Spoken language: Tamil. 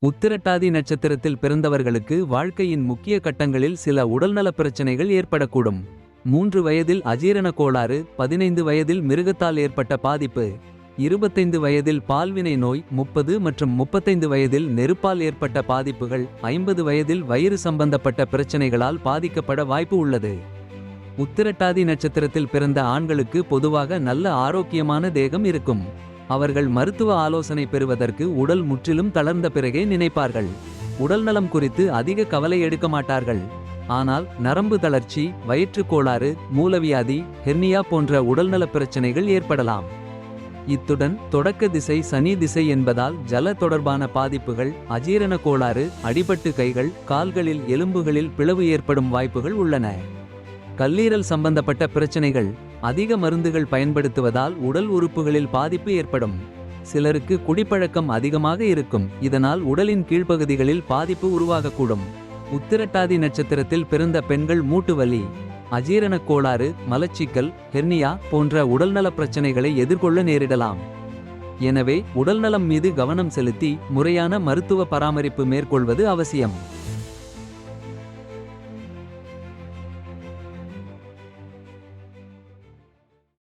உத்திரட்டாதி நட்சத்திரத்தில் பிறந்தவர்களுக்கு வாழ்க்கையின் முக்கிய கட்டங்களில் சில உடல்நலப் பிரச்சனைகள் ஏற்படக்கூடும். 3 வயதில் அஜீரண கோளாறு, 15 வயதில் மிருகத்தால் ஏற்பட்ட பாதிப்பு, 25 வயதில் பால்வினை நோய், 30 மற்றும் 35 வயதில் நெருப்பால் ஏற்பட்ட பாதிப்புகள், 50 வயதில் வயிறு சம்பந்தப்பட்ட பிரச்சனைகளால் பாதிக்கப்பட வாய்ப்பு உள்ளது. உத்திரட்டாதி நட்சத்திரத்தில் பிறந்த ஆண்களுக்கு பொதுவாக நல்ல ஆரோக்கியமான தேகம் இருக்கும். அவர்கள் மருத்துவ ஆலோசனை பெறுவதற்கு உடல் முற்றிலும் தளர்ந்த பிறகே நினைப்பார்கள். உடல்நலம் குறித்து அதிக கவலை எடுக்க மாட்டார்கள். ஆனால் நரம்பு தளர்ச்சி, வயிற்றுக் கோளாறு, மூலவியாதி, ஹெர்னியா போன்ற உடல்நலப் பிரச்சனைகள் ஏற்படலாம். இத்துடன் தொடக்க திசை சனி திசை என்பதால் ஜல தொடர்பான பாதிப்புகள், அஜீரண கோளாறு, அடிபட்டு கைகள் கால்களில் எலும்புகளில் பிளவு ஏற்படும் வாய்ப்புகள் உள்ளன. கல்லீரல் சம்பந்தப்பட்ட பிரச்சனைகள், அதிக மருந்துகள் பயன்படுத்துவதால் உடல் உறுப்புகளில் பாதிப்பு ஏற்படும். சிலருக்கு குடிப்பழக்கம் அதிகமாக இருக்கும், இதனால் உடலின் கீழ்ப்பகுதிகளில் பாதிப்பு உருவாகக்கூடும். உத்திரட்டாதி நட்சத்திரத்தில் பிறந்த பெண்கள் மூட்டு வலி, அஜீரணக் கோளாறு, மலச்சிக்கல், ஹெர்னியா போன்ற உடல்நலப் பிரச்சனைகளை எதிர்கொள்ள நேரிடலாம். எனவே உடல்நலம் மீது கவனம் செலுத்தி முறையான மருத்துவ பராமரிப்பு மேற்கொள்வது அவசியம்.